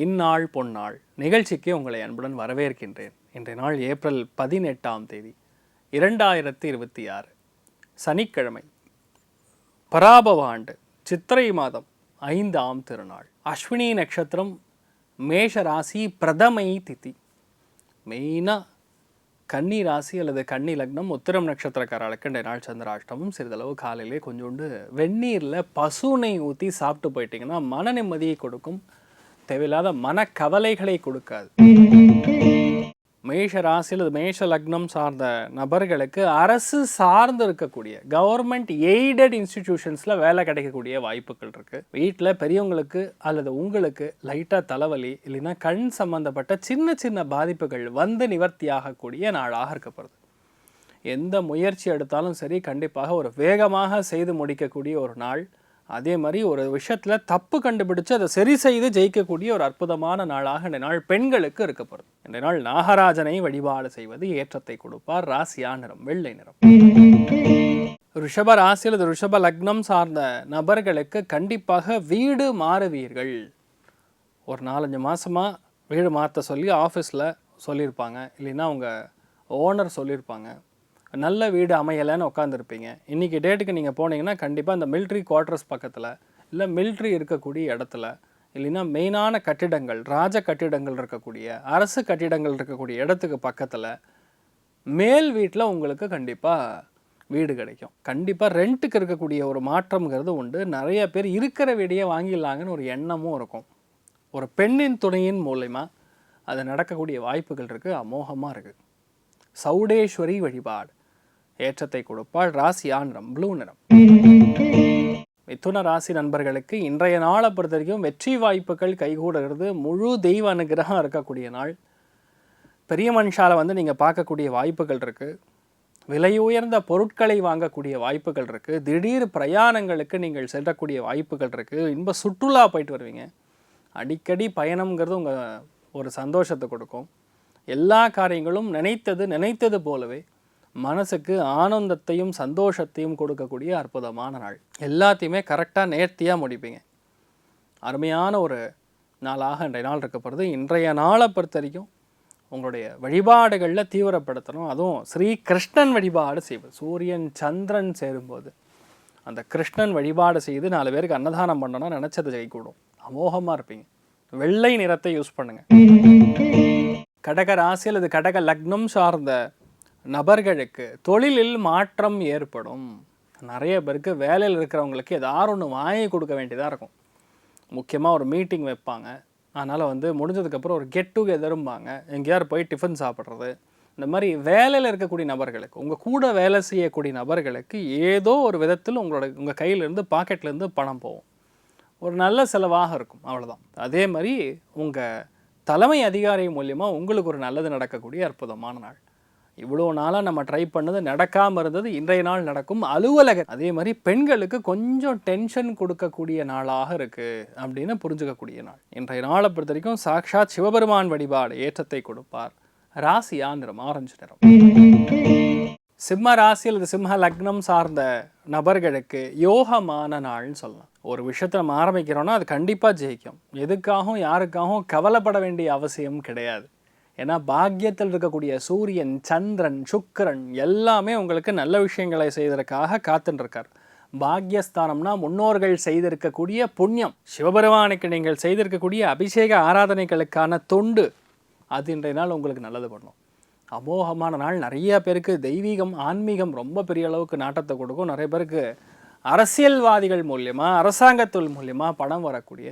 இந்நாள் பொன்னாள் நிகழ்ச்சிக்கு உங்களை அன்புடன் வரவேற்கின்றேன். இன்றைய நாள் ஏப்ரல் 18 2026 சனிக்கிழமை, பராபவ ஆண்டு, சித்திரை மாதம் 5ஆம் திருநாள், அஸ்வினி நட்சத்திரம், மேஷ ராசி, பிரதமை திதி. மெயினாக கன்னி ராசி அல்லது கன்னி லக்னம், உத்திரம் நட்சத்திரக்காரர்களுக்கு இன்றைய நாள் சந்திராஷ்டமம். சிறிதளவு காலையிலே கொஞ்சோண்டு வெந்நீரில் பசுனை ஊற்றி சாப்பிட்டு போயிட்டீங்கன்னா மன நிம்மதியை கொடுக்கும், தேவையில்லாத மனக்கவலைகளை கொடுக்காது. மேஷ ராசி அல்லது மேஷ லக்னம் சார்ந்த நபர்களுக்கு அரசு சார்ந்து இருக்கக்கூடிய கவர்மெண்ட் எய்டட் இன்ஸ்டிடியூஷன்ஸில் வேலை கிடைக்கக்கூடிய வாய்ப்புகள் இருக்குது. வீட்டில் பெரியவங்களுக்கு அல்லது உங்களுக்கு லைட்டாக தலைவலி இல்லைன்னா கண் சம்பந்தப்பட்ட சின்ன சின்ன பாதிப்புகள் வந்து நிவர்த்தியாகக்கூடிய நாளாக இருக்கப்படுது. எந்த முயற்சி எடுத்தாலும் சரி, கண்டிப்பாக ஒரு வேகமாக செய்து முடிக்கக்கூடிய ஒரு நாள். அதே மாதிரி ஒரு விஷயத்தில் தப்பு கண்டுபிடிச்சு அதை சரி செய்து ஜெயிக்கக்கூடிய ஒரு அற்புதமான நாளாக இந்த நாள் பெண்களுக்கு இருக்கப்படுது. இந்த நாள் நாகராஜனை வழிபாடு செய்வது ஏற்றத்தை கொடுப்பார். ராசியா நிறம் வெள்ளை நிறம். ரிஷப ராசி அல்லது ரிஷப லக்னம் சார்ந்த நபர்களுக்கு கண்டிப்பாக வீடு மாறுவீர்கள். ஒரு 4-5 மாதமாக வீடு மாற்ற சொல்லி ஆஃபீஸில் சொல்லியிருப்பாங்க, இல்லைன்னா அவங்க ஓனர் சொல்லியிருப்பாங்க. நல்ல வீடு அமையலைன்னு உட்காந்துருப்பீங்க. இன்றைக்கி டேட்டுக்கு நீங்கள் போனீங்கன்னா கண்டிப்பாக இந்த மிலிட்ரி குவார்ட்டர்ஸ் பக்கத்தில், இல்லை மிலிட்ரி இருக்கக்கூடிய இடத்துல, இல்லைன்னா மெயினான கட்டிடங்கள், ராஜ கட்டிடங்கள் இருக்கக்கூடிய, அரசு கட்டிடங்கள் இருக்கக்கூடிய இடத்துக்கு பக்கத்தில் மேல் வீட்டில் உங்களுக்கு கண்டிப்பாக வீடு கிடைக்கும். கண்டிப்பாக ரெண்ட்டுக்கு இருக்கக்கூடிய ஒரு மாற்றம்ங்கிறது உண்டு. நிறைய பேர் இருக்கிற வீடையே வாங்கிடலாங்கன்னு ஒரு எண்ணமும் இருக்கும். ஒரு பெண்ணின் துணையின் மூலமா அது நடக்கக்கூடிய வாய்ப்புகள் இருக்குது, அமோகமாக இருக்குது. சௌடேஸ்வரி வழிபாடு ஏற்றத்தை கொடுப்பாள். ராசியா நிறம் ப்ளூ நிறம். மிதுன ராசி நண்பர்களுக்கு இன்றைய நாளை பொறுத்த வரைக்கும் வெற்றி வாய்ப்புகள் கைகூடுகிறது. முழு தெய்வ அனுகிரகம் இருக்கக்கூடிய நாள். பெரிய மனுஷால நீங்கள் பார்க்கக்கூடிய வாய்ப்புகள் இருக்குது. விலையுயர்ந்த பொருட்களை வாங்கக்கூடிய வாய்ப்புகள் இருக்குது. திடீர் பிரயாணங்களுக்கு நீங்கள் செல்லக்கூடிய வாய்ப்புகள் இருக்குது. இன்ப சுற்றுலா போயிட்டு வருவீங்க. அடிக்கடி பயணம்ங்கிறது உங்கள் ஒரு சந்தோஷத்தை கொடுக்கும். எல்லா காரியங்களும் நினைத்தது போலவே மனசுக்கு ஆனந்தத்தையும் சந்தோஷத்தையும் கொடுக்கக்கூடிய அற்புதமான நாள். எல்லாத்தையுமே கரெக்டாக நேர்த்தியாக முடிப்பீங்க. அருமையான ஒரு நாளாக இன்றைய நாள் இருக்கப்படுது. இன்றைய நாளை பொறுத்த வரைக்கும் உங்களுடைய வழிபாடுகளில் தீவிரப்படுத்தணும். அதுவும் ஸ்ரீ கிருஷ்ணன் வழிபாடு செய்வது. சூரியன் சந்திரன் சேரும்போது அந்த கிருஷ்ணன் வழிபாடு செய்து 4 பேருக்கு அன்னதானம் பண்ணணும்னா நினச்சது கைகூடும். அமோகமாக இருப்பீங்க. வெள்ளை நிறத்தை யூஸ் பண்ணுங்கள். கடக ராசி அல்லது கடக லக்னம் சார்ந்த நபர்களுக்கு தொழிலில் மாற்றம் ஏற்படும். நிறைய பேருக்கு வேலையில் இருக்கிறவங்களுக்கு ஏதாவது ஒன்று வாங்கி கொடுக்க வேண்டியதாக இருக்கும். முக்கியமாக ஒரு மீட்டிங் வைப்பாங்க, அதனால் முடிஞ்சதுக்கப்புறம் ஒரு கெட் டுகெதரும்பாங்க, எங்கேயாவது போய் டிஃபன் சாப்பிட்றது. இந்த மாதிரி வேலையில் இருக்கக்கூடிய நபர்களுக்கு, உங்கள் கூட வேலை செய்யக்கூடிய நபர்களுக்கு ஏதோ ஒரு விதத்தில் உங்கள் கையிலேருந்து பாக்கெட்லேருந்து பணம் போகும். ஒரு நல்ல செலவாக இருக்கும், அவ்வளோதான். அதே மாதிரி உங்கள் தலைமை அதிகாரி மூலியமாக உங்களுக்கு ஒரு நல்லது நடக்கக்கூடிய அற்புதமான நாள். இவ்வளோ நாளாக நம்ம ட்ரை பண்ணது நடக்காமல் இருந்தது, இன்றைய நாள் நடக்கும். அலுவலகம் அதே மாதிரி பெண்களுக்கு கொஞ்சம் டென்ஷன் கொடுக்கக்கூடிய நாளாக இருக்குது அப்படின்னு புரிஞ்சுக்கக்கூடிய நாள். இன்றைய நாளை பொறுத்த வரைக்கும் சாக்ஷாத் சிவபெருமான் வழிபாடு ஏற்றத்தை கொடுப்பார். ராசியா நிறம் ஆரஞ்சு நிறம். சிம்ம ராசி அல்லது சிம்ம லக்னம் சார்ந்த நபர்களுக்கு யோகமான நாள்னு சொல்லலாம். ஒரு விஷயத்தை நம்ம ஆரம்பிக்கிறோன்னா அது கண்டிப்பாக ஜெயிக்கும். எதுக்காகவும் யாருக்காகவும் கவலைப்பட வேண்டிய அவசியம் கிடையாது. ஏன்னா பாக்கியத்தில் இருக்கக்கூடிய சூரியன், சந்திரன், சுக்கிரன் எல்லாமே உங்களுக்கு நல்ல விஷயங்களை செய்வதற்காக காத்துருக்கார். பாக்யஸ்தானம்னா முன்னோர்கள் செய்திருக்கக்கூடிய புண்ணியம், சிவபெருமானுக்கு நீங்கள் செய்திருக்கக்கூடிய அபிஷேக ஆராதனைகளுக்கான தொண்டு, அது இன்றைய நாள் உங்களுக்கு நல்லது பண்ணும். அமோகமான நாள். நிறைய பேருக்கு தெய்வீகம், ஆன்மீகம் ரொம்ப பெரிய அளவுக்கு நாட்டத்தை கொடுக்கும். நிறைய பேருக்கு அரசியல்வாதிகள் மூலியமாக, அரசாங்கத்தொழில் மூலியமாக பணம் வரக்கூடிய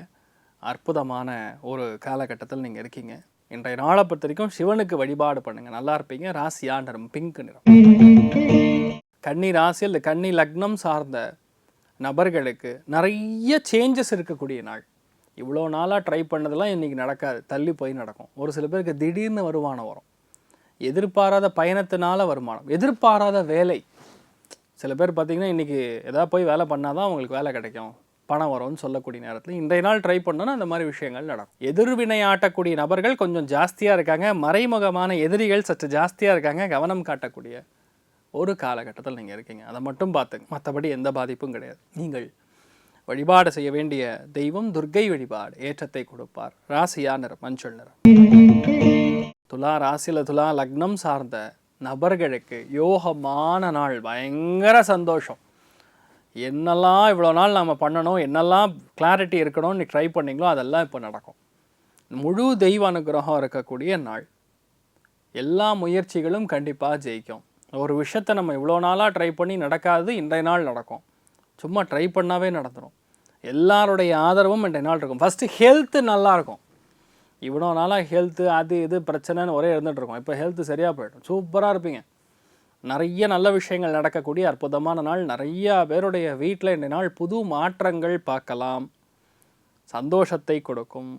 அற்புதமான ஒரு காலகட்டத்தில் நீங்கள் இருக்கீங்க. இன்றைய நாளை பொறுத்த வரைக்கும் சிவனுக்கு வழிபாடு பண்ணுங்கள், நல்லா இருப்பீங்க. ராசியா நிறம் பிங்க் நிறம். கன்னி ராசி அல்லது கன்னி லக்னம் சார்ந்த நபர்களுக்கு நிறைய சேஞ்சஸ் இருக்கக்கூடிய நாள். இவ்வளோ நாளாக ட்ரை பண்ணதெல்லாம் இன்றைக்கி நடக்காது, தள்ளி போய் நடக்கும். ஒரு சில பேருக்கு திடீர்னு வருமானம் வரும். எதிர்பாராத பயணத்தினால வருமானம், எதிர்பாராத வேலை. சில பேர் பார்த்திங்கன்னா இன்றைக்கி எதாவது போய் வேலை பண்ணால் தான் அவங்களுக்கு வேலை கிடைக்கும், பணம் வரும்னு சொல்லக்கூடிய நேரத்தில் இன்றைய நாள் ட்ரை பண்ணோன்னா அந்த மாதிரி விஷயங்கள் நடக்கும். எதிர்வினையாட்டக்கூடிய நபர்கள் கொஞ்சம் ஜாஸ்தியாக இருக்காங்க. மறைமுகமான எதிரிகள் சற்று ஜாஸ்தியாக இருக்காங்க. கவனம் காட்டக்கூடிய ஒரு காலகட்டத்தில் நீங்கள் இருக்கீங்க. அதை மட்டும் பார்த்துங்க, மற்றபடி எந்த பாதிப்பும் கிடையாது. நீங்கள் வழிபாடு செய்ய வேண்டிய தெய்வம் துர்க்கை வழிபாடு, ஏற்றத்தை கொடுப்பார். ராசியா நிறம் மஞ்சள் நிறம். துலா ராசியில் துலா லக்னம் சார்ந்த நபர்களுக்கு யோகமான நாள், பயங்கர சந்தோஷம். என்னெல்லாம் இவ்வளோ நாள் நம்ம பண்ணணும், என்னெல்லாம் கிளாரிட்டி இருக்கணும்னு ட்ரை பண்ணிங்களோ அதெல்லாம் இப்போ நடக்கும். முழு தெய்வ அனுகிரகம் இருக்கக்கூடிய நாள். எல்லா முயற்சிகளும் கண்டிப்பாக ஜெயிக்கும். ஒரு விஷயத்தை நம்ம இவ்வளோ நாளாக ட்ரை பண்ணி நடக்காது, இன்றைய நாள் நடக்கும். சும்மா ட்ரை பண்ணாவே நடந்துடும். எல்லாருடைய ஆதரவும் இன்றைய நாள் இருக்கும். ஃபஸ்ட்டு ஹெல்த்து நல்லாயிருக்கும். இவ்வளோ நாளாக ஹெல்த்து அது இது பிரச்சனைன்னு ஒரே இருந்துகிட்ருக்கோம். இப்போ ஹெல்த்து சரியாக போய்டும், சூப்பராக இருப்பீங்க. நிறைய நல்ல விஷயங்கள் நடக்கக்கூடிய அற்புதமான நாள். நிறையா பேருடைய வீட்டில் இன்றைய நாள் புது மாற்றங்கள் பார்க்கலாம். சந்தோஷத்தை கொடுக்கும்.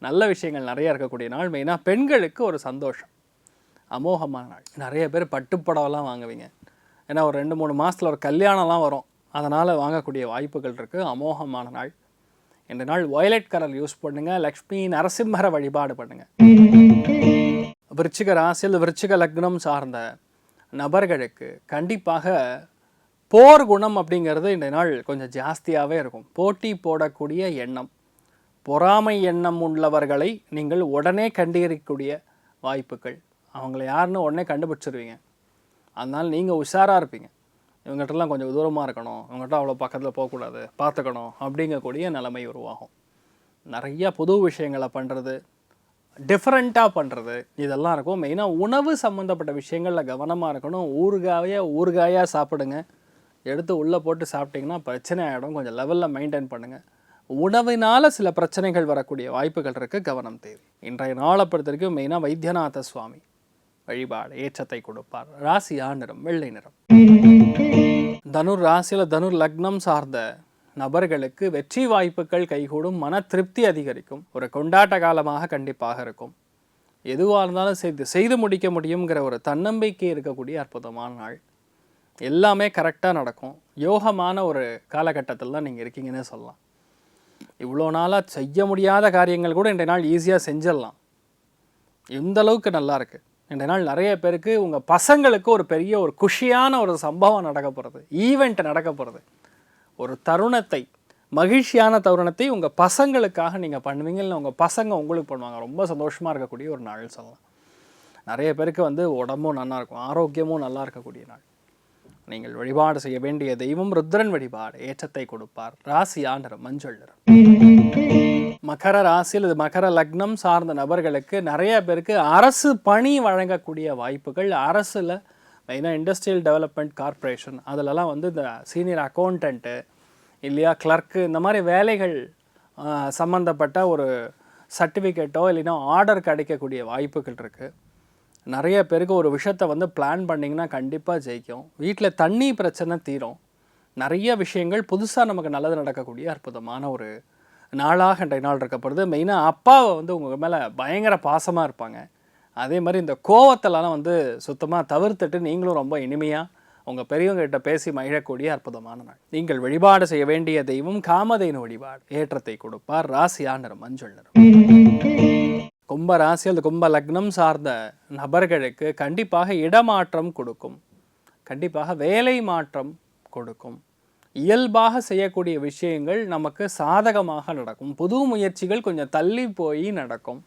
நல்ல விஷயங்கள் நிறையா இருக்கக்கூடிய நாள். மெயினாக பெண்களுக்கு ஒரு சந்தோஷம், அமோகமான நாள். நிறைய பேர் பட்டுப்படம்லாம் வாங்குவீங்க. ஏன்னா ஒரு 2-3 மாதத்தில் ஒரு கல்யாணம்லாம் வரும், அதனால் வாங்கக்கூடிய வாய்ப்புகள் இருக்குது. அமோகமான நாள். இந்த நாள் வயலட் கலர் யூஸ் பண்ணுங்கள். லக்ஷ்மி நரசிம்மரை வழிபாடு பண்ணுங்கள். விருச்சிக ராசியில் விருச்சிக லக்னம் சார்ந்த நபர்களுக்கு கண்டிப்பாக போர் குணம் அப்படிங்கிறது இந்த நாள் கொஞ்சம் ஜாஸ்தியாகவே இருக்கும். போட்டி போடக்கூடிய எண்ணம், பொறாமை எண்ணம் உள்ளவர்களை நீங்கள் உடனே கண்டறியக்கூடிய வாய்ப்புகள். அவங்கள யாருன்னு உடனே கண்டுபிடிச்சிருவீங்க. அதனால் நீங்கள் உஷாராக இருப்பீங்க. இவங்ககிட்டலாம் கொஞ்சம் தூரமாக இருக்கணும், இவங்ககிட்ட அவ்வளோ பக்கத்தில் போகக்கூடாது, பார்த்துக்கணும் அப்படிங்கக்கூடிய நிலைமை உருவாகும். நிறையா புது விஷயங்களை பண்ணுறது, டிஃப்ரெண்ட்டாக பண்ணுறது, இதெல்லாம் இருக்கும். மெயினாக உணவு சம்மந்தப்பட்ட விஷயங்களில் கவனமாக இருக்கணும். ஊறுகாயாக சாப்பிடுங்க. எடுத்து உள்ளே போட்டு சாப்பிட்டிங்கன்னா பிரச்சனை ஆகிடும். கொஞ்சம் லெவலில் மெயின்டைன் பண்ணுங்கள். உணவினால் சில பிரச்சனைகள் வரக்கூடிய வாய்ப்புகள் இருக்குது, கவனம் தேவை. இன்றைய நாளை பொறுத்த வரைக்கும் மெயினாக வைத்தியநாத சுவாமி வழிபாடு ஏற்றத்தை கொடுப்பார். ராசியா நிறம் வெள்ளை நிறம். தனுர் ராசியில் தனுர் லக்னம் சார்ந்த நபர்களுக்கு வெற்றி வாய்ப்புகள் கைகூடும். மன திருப்தி அதிகரிக்கும். ஒரு கொண்டாட்ட காலமாக கண்டிப்பாக இருக்கும். எதுவாக இருந்தாலும் செய்து முடிக்க முடியுங்கிற ஒரு தன்னம்பிக்கை இருக்கக்கூடிய அற்புதமான நாள். எல்லாமே கரெக்டாக நடக்கும். யோகமான ஒரு காலகட்டத்தில் தான் நீங்கள் இருக்கீங்கன்னே சொல்லலாம். இவ்வளோ நாளாக செய்ய முடியாத காரியங்கள் கூட இன்றைய நாள் ஈஸியாக செஞ்சிடலாம். எந்த அளவுக்கு நல்லா இருக்குது. இன்றைய நாள் நிறைய பேருக்கு உங்கள் பசங்களுக்கு ஒரு பெரிய ஒரு குஷியான ஒரு சம்பவம் நடக்க போகிறது, ஈவெண்ட் நடக்க போகிறது. ஒரு தருணத்தை, மகிழ்ச்சியான தருணத்தை உங்கள் பசங்களுக்காக நீங்கள் பண்ணுவீங்க, இல்லை உங்கள் பசங்க உங்களுக்கு பண்ணுவாங்க. ரொம்ப சந்தோஷமாக இருக்கக்கூடிய ஒரு நாள் சொல்லலாம். நிறைய பேருக்கு உடம்பும் நல்லா இருக்கும், ஆரோக்கியமும் நல்லா இருக்கக்கூடிய நாள். நீங்கள் வழிபாடு செய்ய வேண்டிய தெய்வம் ருத்ரன் வழிபாடு ஏற்றத்தை கொடுப்பார். ராசியா நிறம் மஞ்சள் நிறம். மகர ராசியில் இது மகர லக்னம் சார்ந்த நபர்களுக்கு நிறைய பேருக்கு அரசு பணி வழங்கக்கூடிய வாய்ப்புகள். அரசில் மெயினாக இண்டஸ்ட்ரியல் டெவலப்மெண்ட் கார்ப்பரேஷன் அதிலலாம் இந்த சீனியர் அக்கௌண்டண்ட்டு இல்லையா கிளர்க்கு இந்த மாதிரி வேலைகள் சம்மந்தப்பட்ட ஒரு சர்டிஃபிகேட்டோ இல்லைன்னா ஆர்டர் கிடைக்கக்கூடிய வாய்ப்புகள் இருக்குது. நிறைய பேருக்கு ஒரு விஷயத்தை பிளான் பண்ணிங்கன்னா கண்டிப்பாக ஜெயிக்கும். வீட்டில் தண்ணி பிரச்சனை தீரும். நிறைய விஷயங்கள் புதுசாக நமக்கு நல்லது நடக்கக்கூடிய அற்புதமான ஒரு நாளாக இன்றைய நாள் இருக்கப்படுது. மெயினாக அப்பாவை உங்கள் மேலே பயங்கர பாசமாக இருப்பாங்க. அதே மாதிரி இந்த கோவத்தெல்லாம் சுத்தமாக தவிர்த்துட்டு நீங்களும் ரொம்ப இனிமையாக உங்கள் பெரியவங்ககிட்ட பேசி மகிழக்கூடிய அற்புதமான நாள். நீங்கள் வழிபாடு செய்ய வேண்டிய தெய்வம் காமதேனு வழிபாடு ஏற்றத்தை கொடுப்பார். ராசியா நிறம் மஞ்சள் நிறம். கும்ப ராசி அல்லது கும்ப லக்னம் சார்ந்த நபர்களுக்கு கண்டிப்பாக இடமாற்றம் கொடுக்கும். கண்டிப்பாக வேலை மாற்றம் கொடுக்கும். இயல்பாக செய்யக்கூடிய விஷயங்கள் நமக்கு சாதகமாக நடக்கும். புது முயற்சிகள் கொஞ்சம் தள்ளி போய் நடக்கும்.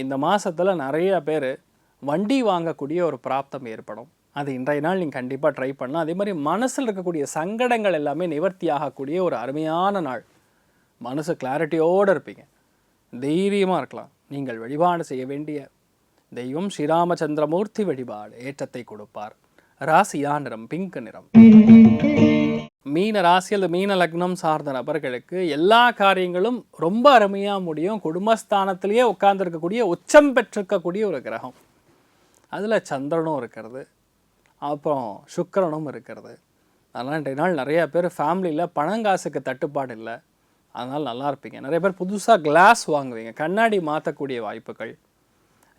இந்த மாதத்தில் நிறைய பேர் வண்டி வாங்கக்கூடிய ஒரு பிராப்தம் ஏற்படும். அது இன்றைய நாள் நீங்கள் கண்டிப்பாக ட்ரை பண்ணலாம். அதே மாதிரி மனசில் இருக்கக்கூடிய சங்கடங்கள் எல்லாமே நிவர்த்தி ஆகக்கூடிய ஒரு அருமையான நாள். மனசு கிளாரிட்டியோடு இருப்பீங்க, தைரியமாக இருக்கலாம். நீங்கள் வழிபாடு செய்ய வேண்டிய தெய்வம் ஸ்ரீராமச்சந்திரமூர்த்தி வழிபாடு ஏற்றத்தை கொடுப்பார். ராசியா நிறம் பிங்க் நிறம். மீன ராசியில் மீன லக்னம் சார்ந்த நபர்களுக்கு எல்லா காரியங்களும் ரொம்ப அருமையாக முடியும். குடும்பஸ்தானத்திலேயே உட்கார்ந்துருக்கக்கூடிய உச்சம் பெற்றிருக்கக்கூடிய ஒரு கிரகம், அதில் சந்திரனும் இருக்கிறது, அப்புறம் சுக்கிரனும் இருக்கிறது. அதனால் இன்றைய நாள் நிறையா பேர் ஃபேமிலியில் பணங்காசுக்கு தட்டுப்பாடு இல்லை, அதனால் நல்லா இருப்பீங்க. நிறைய பேர் புதுசாக கிளாஸ் வாங்குவீங்க, கண்ணாடி மாற்றக்கூடிய வாய்ப்புகள்.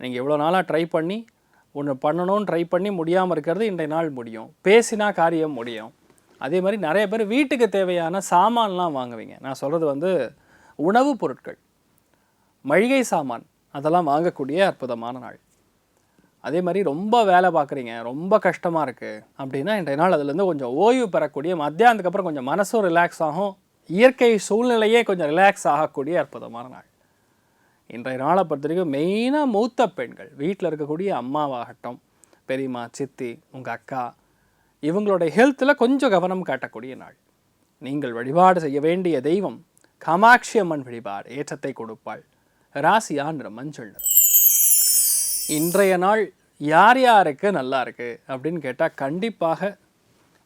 நீங்கள் எவ்வளோ நாளாக ட்ரை பண்ணி ஒன்று பண்ணணும்னு ட்ரை பண்ணி முடியாமல் இருக்கிறது இன்றைய நாள் முடியும். பேசினா காரியம் முடியும். அதே மாதிரி நிறைய பேர் வீட்டுக்கு தேவையான சாமான்லாம் வாங்குவீங்க. நான் சொல்கிறது உணவுப் பொருட்கள், மளிகை சாமான், அதெல்லாம் வாங்கக்கூடிய அற்புதமான நாள். அதே மாதிரி ரொம்ப வேலை பார்க்குறீங்க, ரொம்ப கஷ்டமாக இருக்குது அப்படின்னா இன்றைய நாள் அதுலேருந்து கொஞ்சம் ஓய்வு பெறக்கூடிய, மத்தியானத்துக்கு அப்புறம் கொஞ்சம் மனசும் ரிலாக்ஸ் ஆகும், இயற்கை சூழ்நிலையே கொஞ்சம் ரிலாக்ஸ் ஆகக்கூடிய அற்புதமான நாள். இன்றைய நாளை பொறுத்த வரைக்கும் மெயினாக மூத்த பெண்கள் வீட்டில் இருக்கக்கூடிய அம்மாவாகட்டும், பெரியம்மா, சித்தி, உங்கள் அக்கா, இவங்களுடைய ஹெல்த்தில் கொஞ்சம் கவனம் காட்டக்கூடிய நாள். நீங்கள் வழிபாடு செய்ய வேண்டிய தெய்வம் காமாட்சி அம்மன் வழிபாடு ஏற்றத்தை கொடுப்பாள். ராசியா நிறம் மஞ்சள் நிறம். இன்றைய நாள் யார் யாருக்கு நல்லா இருக்குது அப்படின்னு கேட்டால் கண்டிப்பாக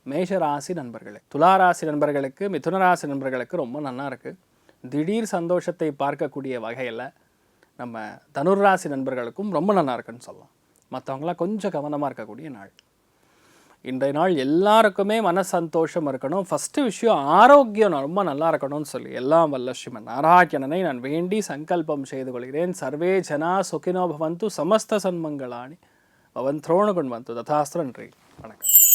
மேஷராசி நண்பர்களுக்கு, துளாராசி நண்பர்களுக்கு, மிதுனராசி நண்பர்களுக்கு ரொம்ப நல்லா இருக்குது. திடீர் சந்தோஷத்தை பார்க்கக்கூடிய வகையில் நம்ம தனுராசி நண்பர்களுக்கும் ரொம்ப நல்லா இருக்குன்னு சொல்லலாம். மற்றவங்களாம் கொஞ்சம் கவனமாக இருக்கக்கூடிய நாள். இன்றைய நாள் எல்லாருக்குமே மன சந்தோஷம் இருக்கணும். ஃபஸ்ட்டு விஷயம் ஆரோக்கியம் ரொம்ப நல்லா இருக்கணும்னு சொல்லி எல்லாம் வல்ல ஸ்ரீமன் நாராயணனை நான் வேண்டி சங்கல்பம் செய்து கொள்கிறேன். சர்வே ஜனா சுகினோ பவந்து சமஸ்த சன்மங்களானி பவன் திரோணகுண் வந்து ததாஸ்திர. நன்றி, வணக்கம்.